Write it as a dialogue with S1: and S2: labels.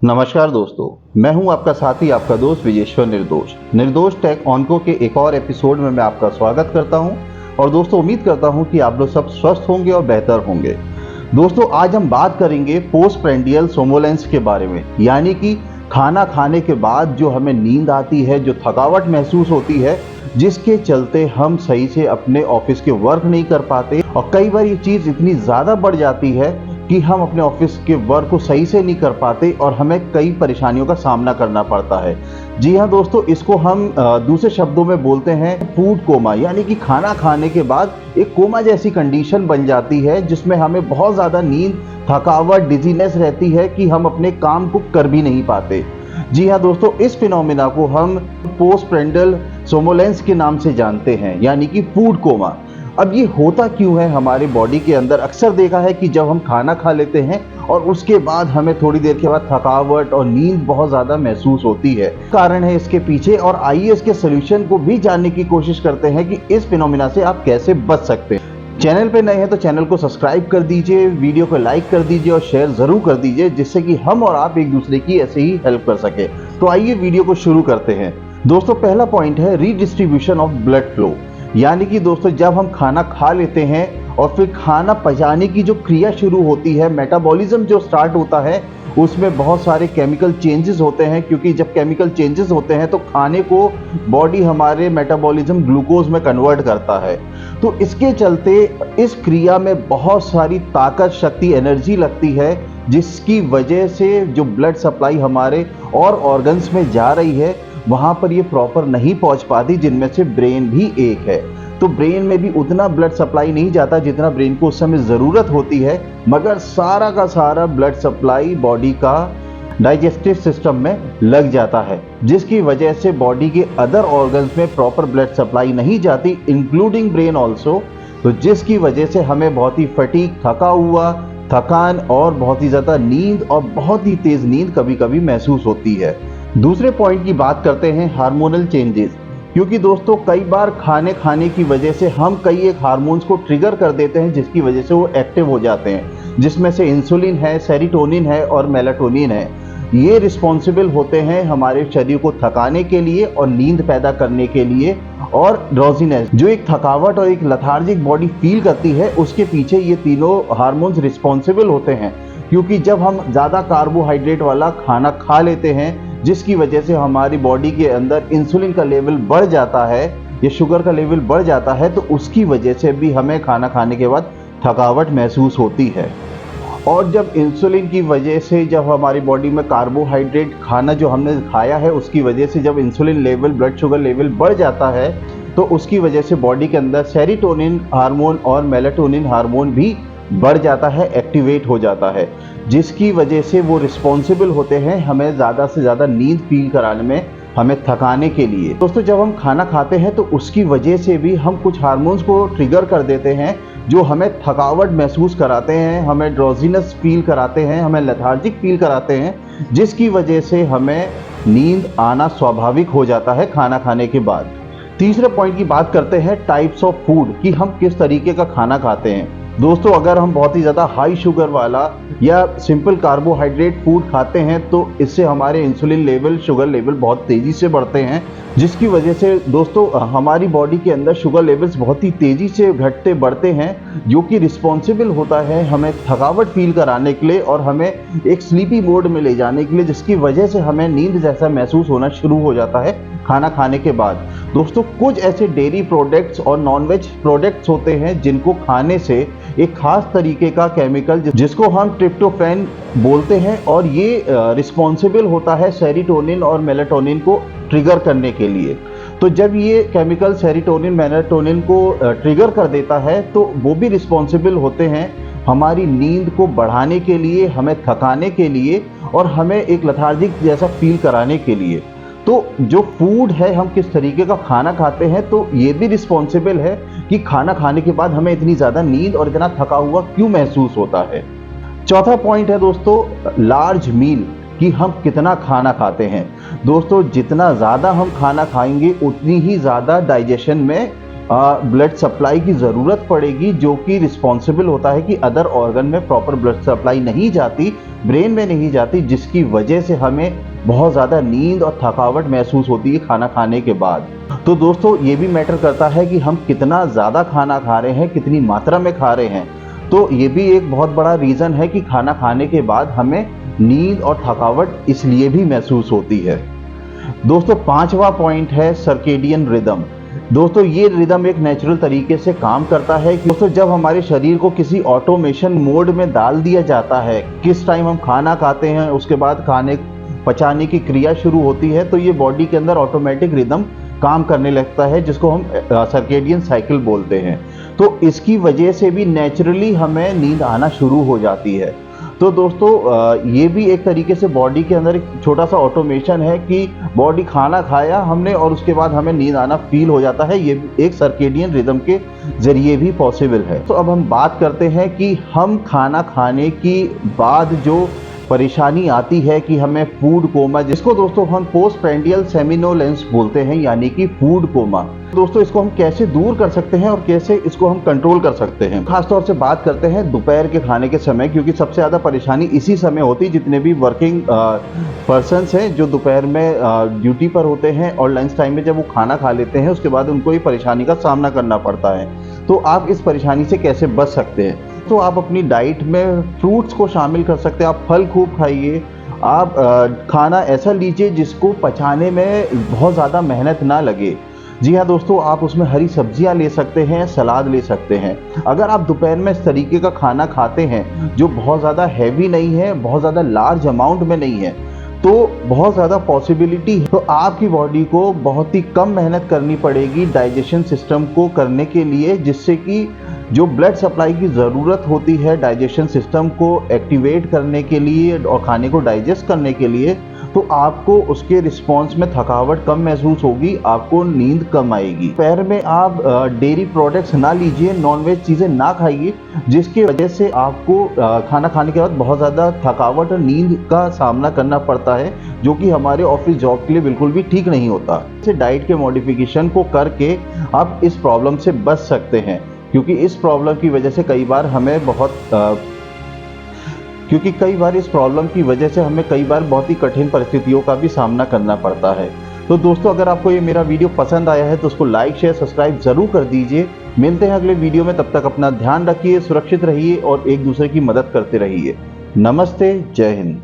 S1: नमस्कार दोस्तों, मैं हूं आपका साथी, आपका दोस्त विजेश्वर निर्दोष टेक ऑनको के एक और एपिसोड में मैं आपका स्वागत करता हूं। और दोस्तों, उम्मीद करता हूं कि आप लोग सब स्वस्थ होंगे और बेहतर होंगे। दोस्तों, आज हम बात करेंगे पोस्ट प्रेंडियल सोमोलेंस के बारे में, यानी कि खाना खाने के बाद जो हमें नींद आती है, जो थकावट महसूस होती है, जिसके चलते हम सही से अपने ऑफिस के वर्क नहीं कर पाते। और कई बार ये चीज़ इतनी ज़्यादा बढ़ जाती है कि हम अपने ऑफिस के वर्क को सही से नहीं कर पाते और हमें कई परेशानियों का सामना करना पड़ता है। जी हाँ दोस्तों, इसको हम दूसरे शब्दों में बोलते हैं फूड कोमा, यानी कि खाना खाने के बाद एक कोमा जैसी कंडीशन बन जाती है जिसमें हमें बहुत ज़्यादा नींद, थकावट, डिजीनेस रहती है कि हम अपने काम को कर भी नहीं पाते। जी हाँ दोस्तों, इस फिनोमिना को हम पोस्ट प्रेंडियल सोमोलेंस के नाम से जानते हैं, यानी कि फूड कोमा। अब ये होता क्यों है हमारे बॉडी के अंदर? अक्सर देखा है कि जब हम खाना खा लेते हैं और उसके बाद हमें थोड़ी देर के बाद थकावट और नींद बहुत ज़्यादा महसूस होती है। कारण है इसके पीछे, और आइए इसके सोल्यूशन को भी जानने की कोशिश करते हैं कि इस फिनोमिना से आप कैसे बच सकते हैं। चैनल पे नए हैं तो चैनल को सब्सक्राइब कर दीजिए, वीडियो को लाइक कर दीजिए और शेयर ज़रूर कर दीजिए, जिससे कि हम और आप एक दूसरे की ऐसे ही हेल्प कर सके। तो आइए वीडियो को शुरू करते हैं। दोस्तों, पहला पॉइंट है रीडिस्ट्रीब्यूशन ऑफ ब्लड फ्लो। यानी कि दोस्तों, जब हम खाना खा लेते हैं और फिर खाना पचाने की जो क्रिया शुरू होती है, मेटाबॉलिज्म जो स्टार्ट होता है, उसमें बहुत सारे केमिकल चेंजेस होते हैं। क्योंकि जब केमिकल चेंजेस होते हैं तो खाने को बॉडी हमारे मेटाबॉलिज्म ग्लूकोज में कन्वर्ट करता है। तो इसके चलते इस क्रिया में बहुत सारी ताकत, शक्ति, एनर्जी लगती है, जिसकी वजह से जो ब्लड सप्लाई हमारे और ऑर्गन्स में जा रही है वहाँ पर ये प्रॉपर नहीं पहुँच पाती, जिनमें से ब्रेन भी एक है। तो ब्रेन में भी उतना ब्लड सप्लाई नहीं जाता जितना ब्रेन को उस समय ज़रूरत होती है, मगर सारा का सारा ब्लड सप्लाई बॉडी का डाइजेस्टिव सिस्टम में लग जाता है, जिसकी वजह से बॉडी के अदर ऑर्गन्स में प्रॉपर ब्लड सप्लाई नहीं जाती, इंक्लूडिंग ब्रेन ऑल्सो। तो जिसकी वजह से हमें बहुत ही फटीग, थका हुआ, थकान और बहुत ही ज़्यादा नींद और बहुत ही तेज़ नींद कभी कभी महसूस होती है। दूसरे पॉइंट की बात करते हैं हार्मोनल चेंजेस। क्योंकि दोस्तों, कई बार खाने की वजह से हम कई एक हार्मोन्स को ट्रिगर कर देते हैं, जिसकी वजह से वो एक्टिव हो जाते हैं, जिसमें से इंसुलिन है, सेरोटोनिन है और मेलाटोनिन है। ये रिस्पॉन्सिबल होते हैं हमारे शरीर को थकाने के लिए और नींद पैदा करने के लिए। और ड्रोजीनेस, जो एक थकावट और एक लथार्जिक बॉडी फील करती है, उसके पीछे ये तीनों हार्मोन्स रिस्पॉन्सिबल होते हैं। क्योंकि जब हम ज़्यादा कार्बोहाइड्रेट वाला खाना खा लेते हैं, जिसकी वजह से हमारी बॉडी के अंदर इंसुलिन का लेवल बढ़ जाता है या शुगर का लेवल बढ़ जाता है, तो उसकी वजह से भी हमें खाना खाने के बाद थकावट महसूस होती है। और जब इंसुलिन की वजह से, जब हमारी बॉडी में कार्बोहाइड्रेट खाना जो हमने खाया है उसकी वजह से जब insulin level, blood sugar level बढ़ जाता है, तो उसकी वजह से बॉडी के अंदर सेरोटोनिन हार्मोन और मेलाटोनिन हार्मोन भी बढ़ जाता है, एक्टिवेट हो जाता है, जिसकी वजह से वो रिस्पॉन्सिबल होते हैं हमें ज़्यादा से ज़्यादा नींद फील कराने में, हमें थकाने के लिए। दोस्तों, जब हम खाना खाते हैं तो उसकी वजह से भी हम कुछ हार्मोन्स को ट्रिगर कर देते हैं, जो हमें थकावट महसूस कराते हैं, हमें ड्रोजीनेस फील कराते हैं, हमें लेथार्जिक फील कराते हैं, जिसकी वजह से हमें नींद आना स्वाभाविक हो जाता है खाना खाने के बाद। तीसरे पॉइंट की बात करते हैं टाइप्स ऑफ फूड, कि हम किस तरीके का खाना खाते हैं। दोस्तों, अगर हम बहुत ही ज़्यादा हाई शुगर वाला या सिंपल कार्बोहाइड्रेट फूड खाते हैं तो इससे हमारे इंसुलिन लेवल, शुगर लेवल बहुत तेज़ी से बढ़ते हैं, जिसकी वजह से दोस्तों हमारी बॉडी के अंदर शुगर लेवल्स बहुत ही तेज़ी से घटते बढ़ते हैं, जो कि रिस्पॉन्सिबल होता है हमें थकावट फील कराने के लिए और हमें एक स्लीपी मोड में ले जाने के लिए, जिसकी वजह से हमें नींद जैसा महसूस होना शुरू हो जाता है खाना खाने के बाद। दोस्तों, कुछ ऐसे डेयरी प्रोडक्ट्स और नॉनवेज प्रोडक्ट्स होते हैं जिनको खाने से एक खास तरीके का केमिकल, जिसको हम ट्रिप्टोफैन बोलते हैं, और ये रिस्पॉन्सिबल होता है सेरोटोनिन और मेलाटोनिन को ट्रिगर करने के लिए। तो जब ये केमिकल सेरोटोनिन, मेलाटोनिन को ट्रिगर कर देता है, तो वो भी रिस्पॉन्सिबल होते हैं हमारी नींद को बढ़ाने के लिए, हमें थकाने के लिए और हमें एक लथार्जिक जैसा फील कराने के लिए। तो जो फूड है, हम किस तरीके का खाना खाते हैं, तो ये भी रिस्पॉन्सिबल है कि खाना खाने के बाद हमें इतनी ज़्यादा नींद और इतना थका हुआ क्यों महसूस होता है। चौथा पॉइंट है दोस्तों लार्ज मील, कि हम कितना खाना खाते हैं। दोस्तों, जितना ज़्यादा हम खाना खाएंगे उतनी ही ज़्यादा डाइजेशन में ब्लड सप्लाई की ज़रूरत पड़ेगी, जो कि रिस्पॉन्सिबल होता है कि अदर ऑर्गन में प्रॉपर ब्लड सप्लाई नहीं जाती, ब्रेन में नहीं जाती, जिसकी वजह से हमें बहुत ज़्यादा नींद और थकावट महसूस होती है खाना खाने के बाद। तो दोस्तों ये भी मैटर करता है कि हम कितना ज़्यादा खाना खा रहे हैं, कितनी मात्रा में खा रहे हैं। तो ये भी एक बहुत बड़ा रीज़न है कि खाना खाने के बाद हमें नींद और थकावट इसलिए भी महसूस होती है। दोस्तों 5वां पॉइंट है सर्केडियन रिदम। दोस्तों ये रिदम एक नेचुरल तरीके से काम करता है कि दोस्तों जब हमारे शरीर को किसी ऑटोमेशन मोड में डाल दिया जाता है, किस टाइम हम खाना खाते हैं, उसके बाद खाने पचाने की क्रिया शुरू होती है, तो ये बॉडी के अंदर ऑटोमेटिक रिदम काम करने लगता है, जिसको हम सर्केडियन साइकिल बोलते हैं। तो इसकी वजह से भी नेचुरली हमें नींद आना शुरू हो जाती है। तो दोस्तों ये भी एक तरीके से बॉडी के अंदर एक छोटा सा ऑटोमेशन है कि बॉडी खाना खाया हमने और उसके बाद हमें नींद आना फील हो जाता है। ये एक सर्केडियन रिदम के जरिए भी पॉसिबल है। तो अब हम बात करते हैं कि हम खाना खाने की बाद जो परेशानी आती है कि हमें फूड कोमा, जिसको दोस्तों हम पोस्टप्रेंडियल सेमिनोलेंस बोलते हैं, यानी कि फूड कोमा। दोस्तों इसको हम कैसे दूर कर सकते हैं और कैसे इसको हम कंट्रोल कर सकते हैं। खासतौर से बात करते हैं दोपहर के खाने के समय, क्योंकि सबसे ज़्यादा परेशानी इसी समय होती है। जितने भी वर्किंग पर्सनस हैं जो दोपहर में ड्यूटी पर होते हैं और लंच टाइम में जब वो खाना खा लेते हैं, उसके बाद उनको ये परेशानी का सामना करना पड़ता है। तो आप इस परेशानी से कैसे बच सकते हैं? तो आप अपनी डाइट में फ्रूट्स को शामिल कर सकते हैं। आप फल खूब खाइए। आप खाना ऐसा लीजिए जिसको पचाने में बहुत ज़्यादा मेहनत ना लगे। जी हाँ दोस्तों, आप उसमें हरी सब्जियां ले सकते हैं, सलाद ले सकते हैं। अगर आप दोपहर में इस तरीके का खाना खाते हैं जो बहुत ज़्यादा हैवी नहीं है, बहुत ज़्यादा लार्ज अमाउंट में नहीं है, तो बहुत ज़्यादा पॉसिबिलिटी है तो आपकी बॉडी को बहुत ही कम मेहनत करनी पड़ेगी डाइजेशन सिस्टम को करने के लिए, जिससे कि जो ब्लड सप्लाई की ज़रूरत होती है डाइजेशन सिस्टम को एक्टिवेट करने के लिए और खाने को डाइजेस्ट करने के लिए, तो आपको उसके रिस्पॉन्स में थकावट कम महसूस होगी, आपको नींद कम आएगी। दोपहर में आप डेयरी प्रोडक्ट्स ना लीजिए, नॉनवेज चीज़ें ना खाइए, जिसकी वजह से आपको खाना खाने के बाद बहुत ज़्यादा थकावट और नींद का सामना करना पड़ता है, जो कि हमारे ऑफिस जॉब के लिए बिल्कुल भी ठीक नहीं होता। इसे डाइट के मॉडिफिकेशन को करके आप इस प्रॉब्लम से बच सकते हैं, क्योंकि इस प्रॉब्लम की वजह से कई बार हमें बहुत ही कठिन परिस्थितियों का भी सामना करना पड़ता है। तो दोस्तों अगर आपको ये मेरा वीडियो पसंद आया है तो उसको लाइक शेयर सब्सक्राइब जरूर कर दीजिए। मिलते हैं अगले वीडियो में, तब तक अपना ध्यान रखिए, सुरक्षित रहिए और एक दूसरे की मदद करते रहिए। नमस्ते, जय हिंद।